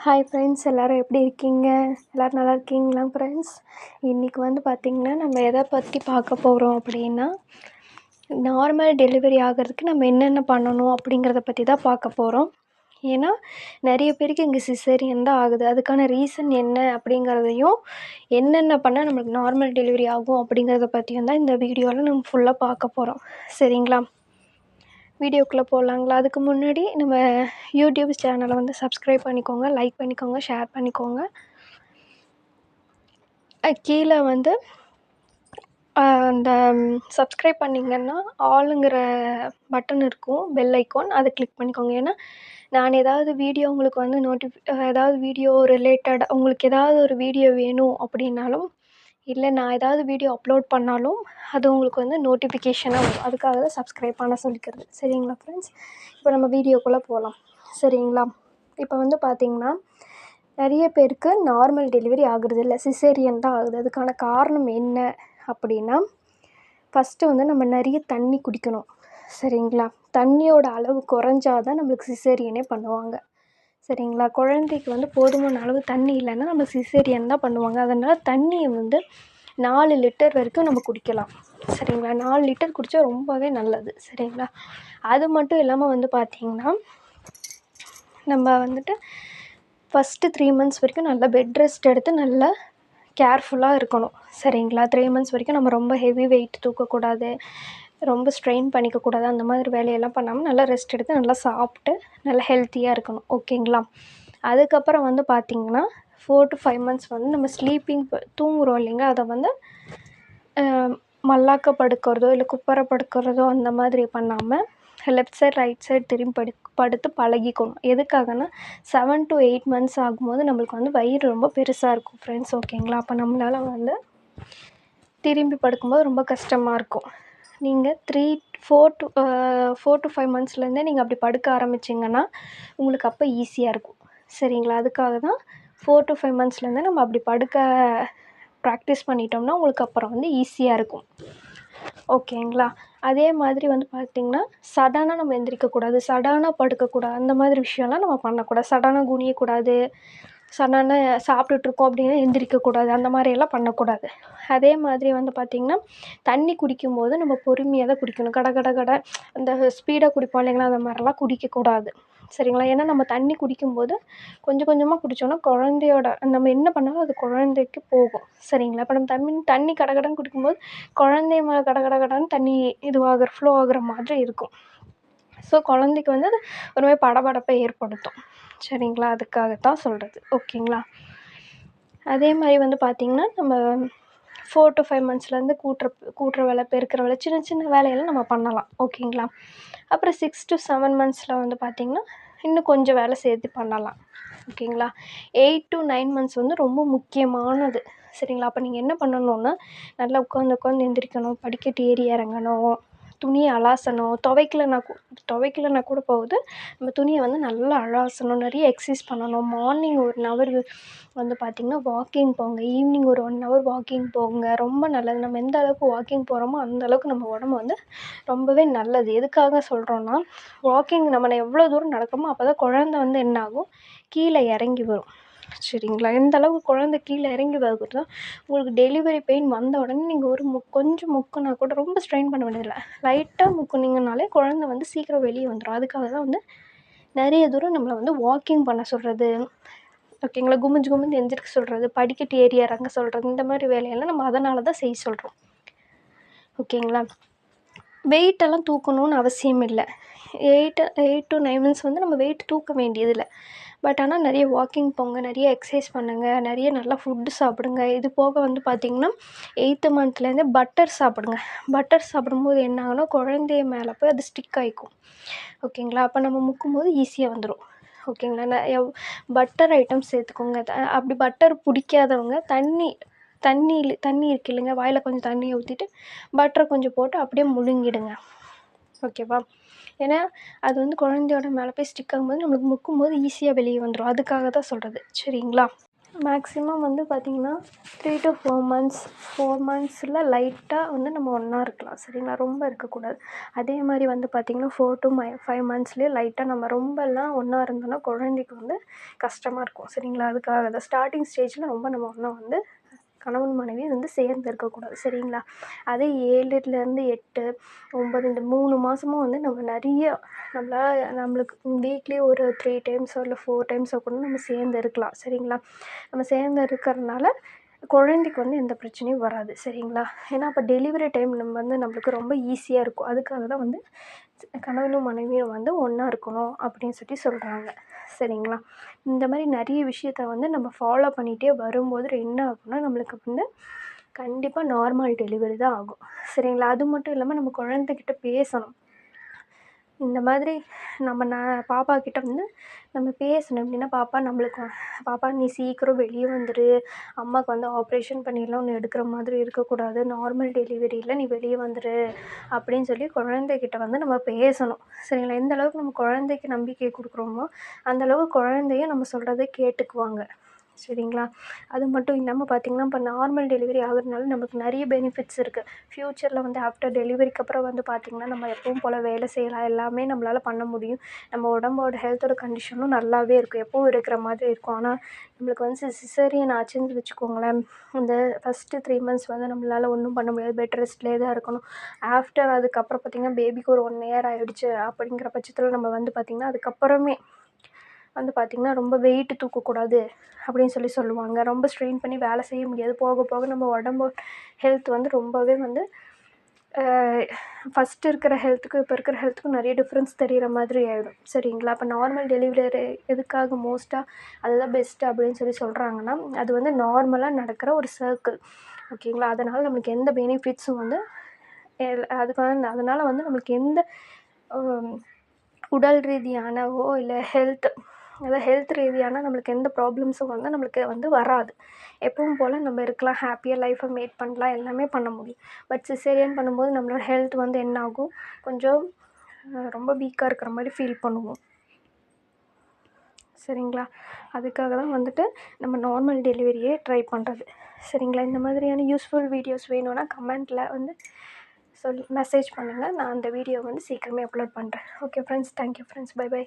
Hi friends, எல்லோரும் எப்படி இருக்கீங்க? எல்லோரும் நல்லா இருக்கீங்களா ஃப்ரெண்ட்ஸ்? இன்றைக்கி பார்த்திங்கன்னா நம்ம எதை பற்றி பார்க்க போகிறோம் அப்படின்னா, நார்மல் டெலிவரி ஆகிறதுக்கு நம்ம என்னென்ன பண்ணணும் அப்படிங்கிறத பற்றி தான் பார்க்க போகிறோம். ஏன்னா நிறைய பேருக்கு இங்கே சிசேரியன் தான் ஆகுது. அதுக்கான ரீசன் என்ன அப்படிங்கிறதையும், என்னென்ன பண்ணால் நம்மளுக்கு நார்மல் டெலிவரி ஆகும் அப்படிங்கிறத பற்றியும் தான் இந்த வீடியோவில் நம்ம ஃபுல்லாக பார்க்க போகிறோம். சரிங்களா? வீடியோக்குள்ளே போகலாங்களா? அதுக்கு முன்னாடி நம்ம யூடியூப் சேனலை சப்ஸ்கிரைப் பண்ணிக்கோங்க, லைக் பண்ணிக்கோங்க, ஷேர் பண்ணிக்கோங்க. கீழே அந்த சப்ஸ்கிரைப் பண்ணிங்கன்னா ஆளுங்கிற பட்டன் இருக்கும், பெல் ஐக்கான், அதை கிளிக் பண்ணிக்கோங்க. ஏன்னா நான் ஏதாவது வீடியோ உங்களுக்கு ஏதாவது வீடியோ ரிலேட்டட் உங்களுக்கு ஏதாவது ஒரு வீடியோ வேணும் அப்படின்னாலும், இல்லை நான் ஏதாவது வீடியோ அப்லோட் பண்ணாலும் அது உங்களுக்கு நோட்டிஃபிகேஷனாக வரும். அதுக்காக தான் சப்ஸ்கிரைப் பண்ண சொல்லிக்கிறது. சரிங்களா ஃப்ரெண்ட்ஸ்? இப்போ நம்ம வீடியோக்குள்ளே போகலாம். சரிங்களா? இப்போ பார்த்திங்கன்னா நிறைய பேருக்கு நார்மல் டெலிவரி ஆகுறது இல்லை, சிசேரியன் தான் ஆகுது. அதுக்கான காரணம் என்ன அப்படின்னா, ஃபஸ்ட்டு நம்ம நிறைய தண்ணி குடிக்கணும். சரிங்களா? தண்ணியோட அளவு குறைஞ்சாதான் நம்மளுக்கு சிசேரியனே பண்ணுவாங்க. சரிங்களா? குழந்தைக்கு போதுமான அளவு தண்ணி இல்லைன்னா நம்ம சிசேரியன் தான் பண்ணுவாங்க. அதனால் தண்ணியை 4 லிட்டர் வரைக்கும் நம்ம குடிக்கலாம். சரிங்களா? 4 லிட்டர் குடித்தா ரொம்பவே நல்லது. சரிங்களா? அது மட்டும் இல்லாமல் பார்த்திங்கன்னா, நம்ம ஃபஸ்ட்டு 3 மந்த்ஸ் வரைக்கும் நல்லா பெட் ரெஸ்ட் எடுத்து நல்லா கேர்ஃபுல்லாக இருக்கணும். சரிங்களா? 3 மந்த்ஸ் வரைக்கும் நம்ம ரொம்ப ஹெவி வெயிட் தூக்கக்கூடாது, ரொம்ப ஸ்ட்ரெயின் பண்ணிக்கக்கூடாது. அந்த மாதிரி வேலையெல்லாம் பண்ணாமல் நல்லா ரெஸ்ட் எடுத்து நல்லா சாப்பிட்டு நல்லா ஹெல்த்தியாக இருக்கணும். ஓகேங்களா? அதுக்கப்புறம் பார்த்திங்கன்னா 4 to 5 மந்த்ஸ் நம்ம ஸ்லீப்பிங் தூங்குறோம் இல்லைங்களா? அதை மல்லாக்க படுக்கிறதோ இல்லை குப்புற படுக்கிறதோ அந்த மாதிரி பண்ணாமல் லெஃப்ட் சைட் ரைட் சைட் திரும்பி படுத்து பழகிக்கணும். எதுக்காகனா 7 to 8 மந்த்ஸ் ஆகும்போது நம்மளுக்கு வயிறு ரொம்ப பெருசாக இருக்கும் ஃப்ரெண்ட்ஸ். ஓகேங்களா? அப்போ நம்மளால் திரும்பி படுக்கும்போது ரொம்ப கஷ்டமாக இருக்கும். நீங்கள் 4 to 5 மந்த்ஸ்லேருந்தே நீங்கள் அப்படி படுக்க ஆரம்பிச்சிங்கன்னா உங்களுக்கு அப்போ ஈஸியாக இருக்கும். சரிங்களா? அதுக்காக தான் 4 to 5 மந்த்ஸ்லேருந்தே நம்ம அப்படி படுக்க ப்ராக்டிஸ் பண்ணிட்டோம்னா உங்களுக்கு அப்புறம் ஈஸியாக இருக்கும். ஓகேங்களா? அதே மாதிரி பார்த்திங்கன்னா சடனாக நம்ம எந்திரிக்கக்கூடாது, சடனாக படுக்கக்கூடாது. அந்த மாதிரி விஷயம்லாம் நம்ம பண்ணக்கூடாது. சடனாக குனியக்கூடாது, சடனாக சாப்பிட்டுட்ருக்கோம் அப்படின்னா எந்திரிக்கக்கூடாது. அந்த மாதிரியெல்லாம் பண்ணக்கூடாது. அதே மாதிரி பார்த்திங்கன்னா தண்ணி குடிக்கும்போது நம்ம பொறுமையாக தான் குடிக்கணும். கட கட கட அந்த ஸ்பீடாக குடிப்போம் இல்லைங்களா? அந்த மாதிரிலாம் குடிக்கக்கூடாது. சரிங்களா? ஏன்னா நம்ம தண்ணி குடிக்கும்போது கொஞ்சம் கொஞ்சமாக குடித்தோன்னா குழந்தையோட நம்ம என்ன பண்ணாலும் அது குழந்தைக்கு போகும். சரிங்களா? இப்போ நம்ம தண்ணி கடகடன்னு குடிக்கும்போது குழந்தை மேலே கடகடன்னு தண்ணி ஃப்ளோ ஆகுற மாதிரி இருக்கும். ஸோ குழந்தைக்கு அது ஒரு மாதிரி படபடப்பை ஏற்படுத்தும். சரிங்களா? அதுக்காகத்தான் சொல்கிறது. ஓகேங்களா? அதே மாதிரி பார்த்திங்கன்னா நம்ம 4 to 5 மந்த்ஸ்லேருந்து கூட்டுற வேலை, பெருக்கிற வேலை, சின்ன சின்ன வேலையெல்லாம் நம்ம பண்ணலாம். ஓகேங்களா? அப்புறம் 6 to 7 மந்த்ஸில் பார்த்திங்கன்னா இன்னும் கொஞ்சம் வேலை சேர்த்து பண்ணலாம். ஓகேங்களா? 8 to 9 மந்த்ஸ் ரொம்ப முக்கியமானது. சரிங்களா? அப்போ நீங்கள் என்ன பண்ணணுன்னா, நல்லா உட்காந்து எந்திரிக்கணும், படிக்கட்டு ஏறி இறங்கணும், துணியை அலாசணும். துவைக்கலனா கூட போகுது, நம்ம துணியை நல்லா அலாசணும், நிறைய எக்ஸசைஸ் பண்ணணும். மார்னிங் 1 ஹவர் பார்த்திங்கன்னா வாக்கிங் போங்க, ஈவினிங் ஒரு 1 ஹவர் வாக்கிங் போங்க. ரொம்ப நல்லது. நம்ம எந்த அளவுக்கு வாக்கிங் போகிறோமோ அந்தளவுக்கு நம்ம உடம்பு ரொம்பவே நல்லது. எதுக்காக சொல்கிறோன்னா, வாக்கிங் நம்ம எவ்வளோ தூரம் நடக்கிறோமோ அப்போ தான் குழந்த என்ன ஆகும், கீழே இறங்கி வரும். சரிங்களா? எந்த அளவுக்கு குழந்தை கீழே இறங்கி வருதோ உங்களுக்கு டெலிவரி பெயின் வந்த உடனே நீங்கள் ஒரு கொஞ்சம் முக்குனா கூட ரொம்ப ஸ்ட்ரெயின் பண்ண வேண்டியதில்லை. லைட்டாக முக்குனீங்கனாலே குழந்தை சீக்கிரம் வெளியே வந்துடும். அதுக்காக தான் நிறைய தூரம் நம்மளை வாக்கிங் பண்ண சொல்கிறது. ஓகேங்களா? குமிஞ்சு எந்திரிக்க சொல்கிறது, படிக்கட்டு ஏறி இறங்க சொல்கிறது, இந்த மாதிரி வேலையெல்லாம் நம்ம அதனால தான் செய்ய சொல்கிறோம். ஓகேங்களா? வெயிட்டெல்லாம் தூக்கணும்னு அவசியம் இல்லை. 8 to 9 மந்த்ஸ் நம்ம வெயிட் தூக்க வேண்டியதில்லை. பட் ஆனால் நிறைய வாக்கிங் போங்க, நிறைய எக்ஸசைஸ் பண்ணுங்கள், நிறைய நல்லா ஃபுட்டு சாப்பிடுங்க. இது போக பார்த்திங்கன்னா 8th மந்த்லேருந்தே பட்டர் சாப்பிடுங்க. பட்டர் சாப்பிடும்போது என்ன ஆகும்னா குழந்தைய மேலே போய் அது ஸ்டிக் ஆகிக்கும். ஓகேங்களா? அப்போ நம்ம முக்கும்போது ஈஸியாக வந்துடும். ஓகேங்களா? பட்டர் ஐட்டம்ஸ் சேர்த்துக்கோங்க. அப்படி பட்டர் பிடிக்காதவங்க தண்ணி இருக்கு இல்லைங்க, வாயில் கொஞ்சம் தண்ணியை ஊற்றிட்டு பட்டரை கொஞ்சம் போட்டு அப்படியே முழுங்கிடுங்க. ஓகேவா? ஏன்னா அது குழந்தையோட மேலே போய் ஸ்டிக் ஆகும்போது நம்மளுக்கு முக்கும்போது ஈஸியாக வெளியே வந்துடும். அதுக்காக தான் சொல்கிறது. சரிங்களா? மேக்ஸிமம் வந்து பார்த்திங்கன்னா 3 to 4 months 4 monthஸில் லைட்டாக வந்து நம்ம ஒன்றா இருக்கலாம் சரிங்களா, ரொம்ப இருக்கக்கூடாது. அதே மாதிரி வந்து பார்த்திங்கன்னா 4 to 5 monthsலேயே லைட்டாக நம்ம ரொம்பலாம் ஒன்றா இருந்தோம்னா குழந்தைக்கு வந்து கஷ்டமாக இருக்கும் சரிங்களா. அதுக்காக தான் ஸ்டார்டிங் ஸ்டேஜில் ரொம்ப நம்ம ஒன்றா வந்து கணவன் மனைவி வந்து சேர்ந்து இருக்கக்கூடாது சரிங்களா. அதே 7லேருந்து 8 9 இந்த 3 மாதமும் வந்து நம்ம நிறைய நம்மளுக்கு வீக்லி ஒரு 3 டைம்ஸோ இல்லை 4 டைம்ஸோ கூட நம்ம சேர்ந்து இருக்கலாம் சரிங்களா. நம்ம சேர்ந்து இருக்கிறதுனால குழந்தைக்கு வந்து எந்த பிரச்சனையும் வராது சரிங்களா. ஏன்னா அப்போ டெலிவரி டைம் நம்மளுக்கு ரொம்ப ஈஸியாக இருக்கும். அதுக்காக தான் வந்து கணவனும் மனைவியும் வந்து ஒன்றா இருக்கணும் அப்படின்னு சொல்கிறாங்க சரிங்களா. இந்த மாதிரி நிறைய விஷயத்த வந்து நம்ம ஃபாலோ பண்ணிகிட்டே வரும்போது என்ன ஆகும்னா நம்மளுக்கு வந்து கண்டிப்பாக நார்மல் டெலிவரி தான் ஆகும் சரிங்களா. அது மட்டும் இல்லாமல் நம்ம குழந்தைகிட்ட பேசணும். இந்த மாதிரி பாப்பா கிட்ட வந்து நம்ம பேசணும். எப்படின்னா பாப்பா நீ சீக்கிரம் வெளியே வந்துடு, அம்மாவுக்கு வந்து ஆப்ரேஷன் பண்ணிடலாம், ஒன்று எடுக்கிற மாதிரி இருக்கக்கூடாது, நார்மல் டெலிவரியில் நீ வெளியே வந்துடு அப்படின்னு சொல்லி குழந்தைகிட்ட வந்து நம்ம பேசணும் சரிங்களா. எந்த அளவுக்கு நம்ம குழந்தைக்கு நம்பிக்கை கொடுக்குறோமோ அந்தளவுக்கு குழந்தையும் நம்ம சொல்கிறத கேட்டுக்குவாங்க சரிங்களா. அது மட்டும் இல்லாமல் பார்த்திங்கன்னா இப்போ நார்மல் டெலிவரி ஆகுறதுனால நமக்கு நிறைய பெனிஃபிட்ஸ் இருக்குது. ஃப்யூச்சரில் வந்து ஆஃப்டர் டெலிவரிக்கு அப்புறம் வந்து பார்த்திங்கன்னா நம்ம எப்பவும் போல் வேலை செய்யலாம், எல்லாமே நம்மளால் பண்ண முடியும். நம்ம உடம்போட ஹெல்த்தோட கண்டிஷனும் நல்லாவே இருக்கும், எப்பவும் இருக்கிற மாதிரி இருக்கும். ஆனால் நம்மளுக்கு வந்து சிசேரியன் ஆச்சுன்னு வச்சுக்கோங்களேன், இந்த ஃபஸ்ட்டு 3 months வந்து நம்மளால் ஒன்றும் பண்ண முடியாது, பெட் ரெஸ்ட்லேயே தான் இருக்கணும். ஆஃப்டர் அதுக்கப்புறம் பார்த்திங்கன்னா பேபிக்கு ஒரு 1 year ஆகிடுச்சு அப்படிங்கிற பட்சத்தில் நம்ம வந்து பார்த்திங்கன்னா அதுக்கப்புறமே வந்து பார்த்திங்கன்னா ரொம்ப வெயிட்டு தூக்கக்கூடாது அப்படின்னு சொல்லுவாங்க. ரொம்ப ஸ்ட்ரெயின் பண்ணி வேலை செய்ய முடியாது. போக போக நம்ம உடம்பு ஹெல்த் வந்து ரொம்பவே வந்து ஃபஸ்ட்டு இருக்கிற ஹெல்த்துக்கும் இப்போ இருக்கிற ஹெல்த்துக்கும் நிறைய டிஃப்ரென்ஸ் தெரிகிற மாதிரி ஆகிடும் சரிங்களா. இப்போ நார்மல் டெலிவரி எதுக்காக மோஸ்ட்டாக அதுதான் பெஸ்ட்டு அப்படின்னு சொல்கிறாங்கன்னா அது வந்து நார்மலாக நடக்கிற ஒரு சர்க்கிள் ஓகேங்களா. அதனால் நம்மளுக்கு எந்த பெனிஃபிட்ஸும் வந்து அதனால் வந்து நம்மளுக்கு எந்த உடல் ரீதியானவோ இல்லை ஹெல்த் ரீதியான நம்மளுக்கு எந்த ப்ராப்ளம்ஸும் வந்து நம்மளுக்கு வந்து வராது. எப்பவும் போல் நம்ம இருக்கலாம், ஹாப்பியாக லைஃப்பை மேட் பண்ணலாம், எல்லாமே பண்ண முடியும். பட் சிசேரியன் பண்ணும்போது நம்மளோட ஹெல்த் வந்து என்ன ஆகும், கொஞ்சம் ரொம்ப வீக்காக இருக்கிற மாதிரி ஃபீல் பண்ணுவோம் சரிங்களா. அதுக்காக தான் வந்துட்டு நம்ம நார்மல் டெலிவரியே ட்ரை பண்ணுறது சரிங்களா. இந்த மாதிரியான யூஸ்ஃபுல் வீடியோஸ் வேணும்னா கமெண்ட்டில் வந்து மெசேஜ் பண்ணுங்கள். நான் அந்த வீடியோ வந்து சீக்கிரமே அப்லோட் பண்ணுறேன். Okay friends, thank you friends, bye by.